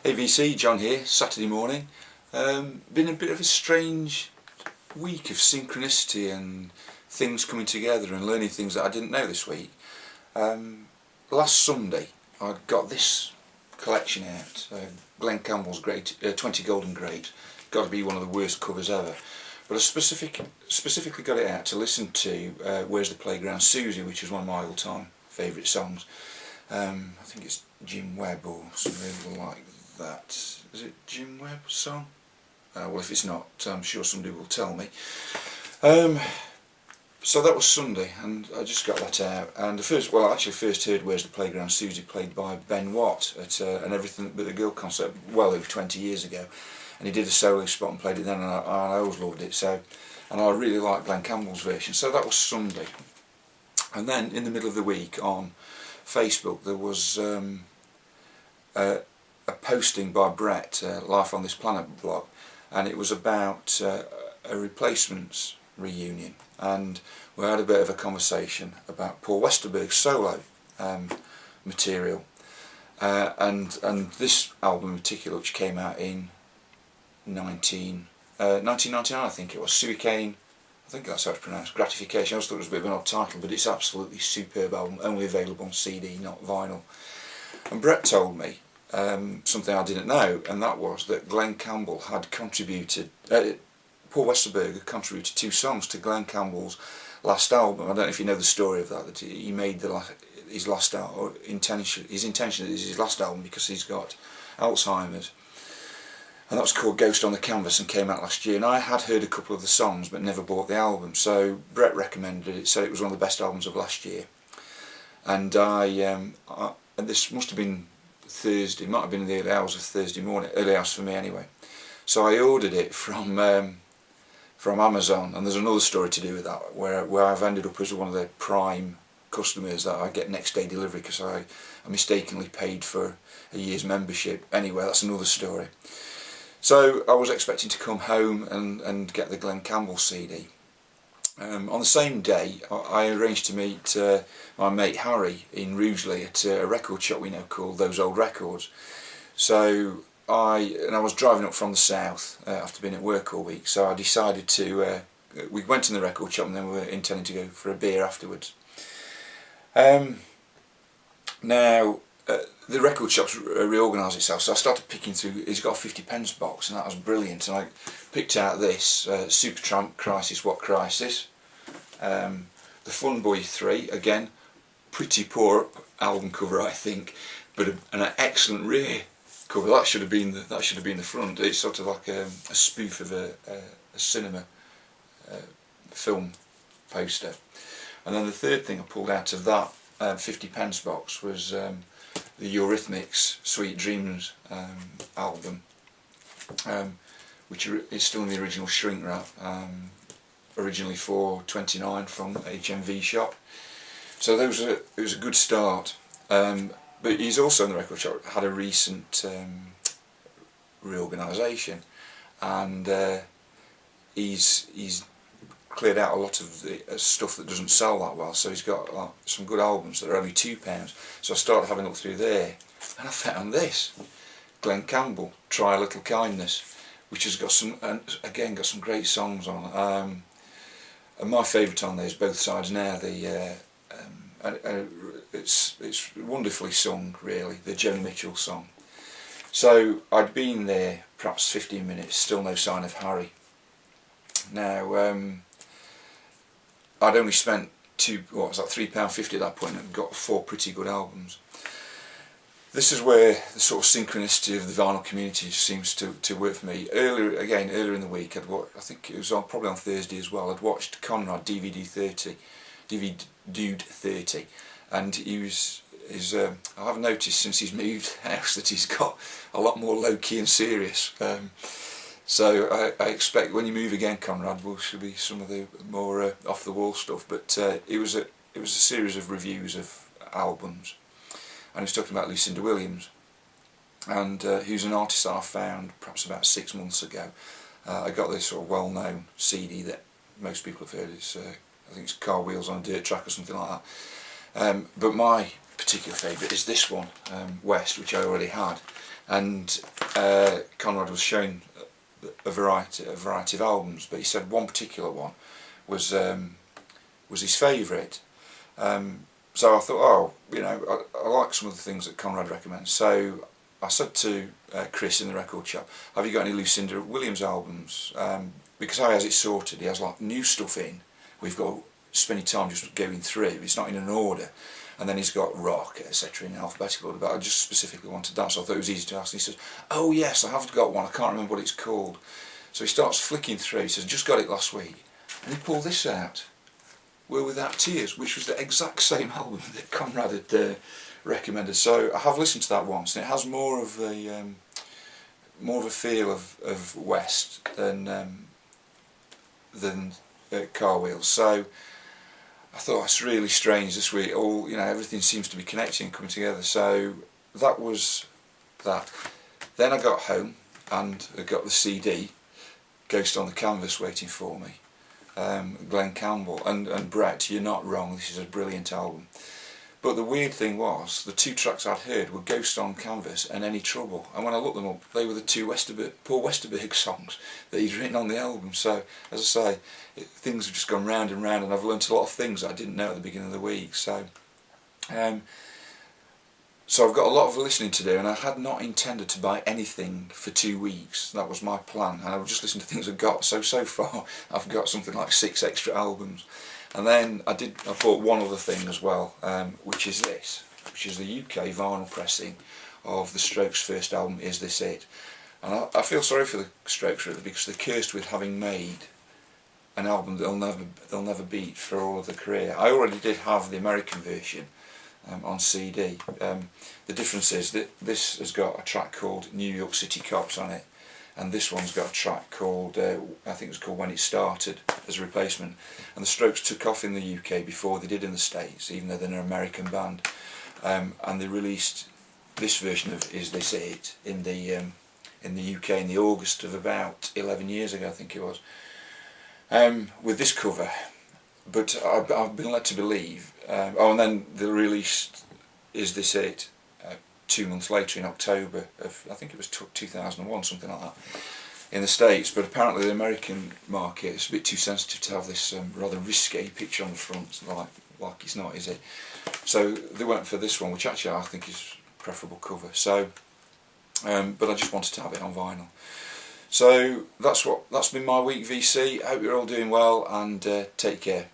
AVC, John here, Saturday morning. Been a bit of a strange week of synchronicity and things coming together and learning things that I didn't know this week. Last Sunday I got this collection out, Glenn Campbell's great 20 Golden Great. Got to be one of the worst covers ever. But I specifically got it out to listen to Where's the Playground Susie, which is one of my all-time favourite songs. I think it's Jim Webb or something like that. Is it Jim Webb's song? Well, if it's not, I'm sure somebody will tell me. So that was Sunday, and I just got that out. And first heard Where's the Playground Susie played by Ben Watt at an Everything But the Girl concert well over 20 years ago. And he did a solo spot and played it then, and I always loved it. So, and I really like Glenn Campbell's version. So that was Sunday. And then in the middle of the week on Facebook there was a posting by Brett, Life on This Planet blog, and it was about a Replacements reunion, and we had a bit of a conversation about Paul Westerberg's solo material, and this album in particular, which came out in 1999, I think it was, Suicane, I think that's how it's pronounced, Gratification. I always thought it was a bit of an odd title, but it's absolutely superb album, only available on CD, not vinyl. And Brett told me something I didn't know, and that was that Glenn Campbell had contributed, Paul Westerberg had contributed 2 songs to Glenn Campbell's last album. I don't know if you know the story of that he made his last album, or his intention is his last album because he's got Alzheimer's. And that was called Ghost on the Canvas and came out last year. And I had heard a couple of the songs but never bought the album. So Brett recommended it, said it was one of the best albums of last year. And and this must have been Thursday, it might have been in the early hours of Thursday morning, early hours for me anyway. So I ordered it from Amazon, and there's another story to do with that, where I've ended up as one of the prime customers that I get next day delivery because I mistakenly paid for a year's membership. Anyway, that's another story. So I was expecting to come home and get the Glenn Campbell CD. On the same day I arranged to meet my mate Harry in Rugeley at a record shop we know called Those Old Records. So I was driving up from the south after being at work all week, so I decided to, we went in the record shop and then we were intending to go for a beer afterwards. Now the record shop's reorganised itself, so I started picking through. He's got a 50p box, and that was brilliant, and I picked out this Supertramp, Crisis What Crisis, the Fun Boy 3, again pretty poor album cover I think, but an excellent rear cover. That should have been the front. It's sort of like a spoof of a cinema film poster. And then the third thing I pulled out of that 50p box was the Eurythmics Sweet Dreams album, which is still in the original shrink wrap, originally $4.29 from HMV shop. So it was a good start. But he's also in the record shop had a recent reorganisation, and he's cleared out a lot of the stuff that doesn't sell that well. So he's got some good albums that are only £2. So I started having a look through there, and I found this Glenn Campbell, Try a Little Kindness, which has got some, and again got some great songs on. And my favourite on there is Both Sides Now. It's wonderfully sung, really, the Joni Mitchell song. So I'd been there perhaps 15 minutes, still no sign of Harry. Now I'd only spent £3.50 at that point, and got 4 pretty good albums. This is where the sort of synchronicity of the vinyl community seems to work for me. Earlier in the week, I think it was probably on Thursday as well, I'd watched Conrad DVD Dude 30, and I've noticed since he's moved house that he's got a lot more low-key and serious. So I expect when you move again, Conrad, should be some of the more off-the-wall stuff. But it was a series of reviews of albums, and he was talking about Lucinda Williams, and who's an artist that I found perhaps about 6 months ago. I got this sort of well-known CD that most people have heard. I think it's Car Wheels on a Dirt Track or something like that. But my particular favourite is this one, West, which I already had, and Conrad was showing a variety of albums, but he said one particular one was his favourite. So I thought, oh, you know, I like some of the things that Conrad recommends. So I said to Chris in the record shop, have you got any Lucinda Williams albums? Because how he has it sorted, he has like new stuff in. We've got spending time just going through. It's not in an order. And then he's got rock, etc. in alphabetical order. But I just specifically wanted that, so I thought it was easy to ask. And he says, oh yes, I have got one. I can't remember what it's called. So he starts flicking through. He says, just got it last week. And he pulled this out, Were Without Tears, which was the exact same album that Conrad had recommended. So I have listened to that once, and it has more of a feel of West than Car Wheels. So I thought, it's really strange this week. All, you know, everything seems to be connecting and coming together. So that was that. Then I got home and I got the CD, Ghost on the Canvas, waiting for me. Glenn Campbell and Brett, you're not wrong. This is a brilliant album. But the weird thing was, the two tracks I'd heard were Ghost on Canvas and Any Trouble. And when I looked them up, they were the two Paul Westerberg songs that he'd written on the album. So, as I say, things have just gone round and round, and I've learnt a lot of things that I didn't know at the beginning of the week. So I've got a lot of listening to do, and I had not intended to buy anything for 2 weeks. That was my plan, and I would just listen to things I got. So far, I've got something like 6 extra albums. And then I bought one other thing as well, which is this, which is the UK vinyl pressing of the Strokes' first album, Is This It? And I feel sorry for the Strokes really, because they're cursed with having made an album that they'll never beat for all of their career. I already did have the American version on CD. The difference is that this has got a track called New York City Cops on it, and this one's got a track called, I think it was called When It Started, as a replacement. And the Strokes took off in the UK before they did in the States, even though they're an American band. And they released this version of Is This It in the UK in the August of about 11 years ago, I think it was, with this cover. But I've been led to believe, and then they released Is This It 2 months later in October of, I think it was 2001, something like that, in the States. But apparently the American market is a bit too sensitive to have this rather risque picture on the front, like it's not, is it? So they went for this one, which actually I think is a preferable cover. So, but I just wanted to have it on vinyl. So that's been my week, VC. I hope you're all doing well, and take care.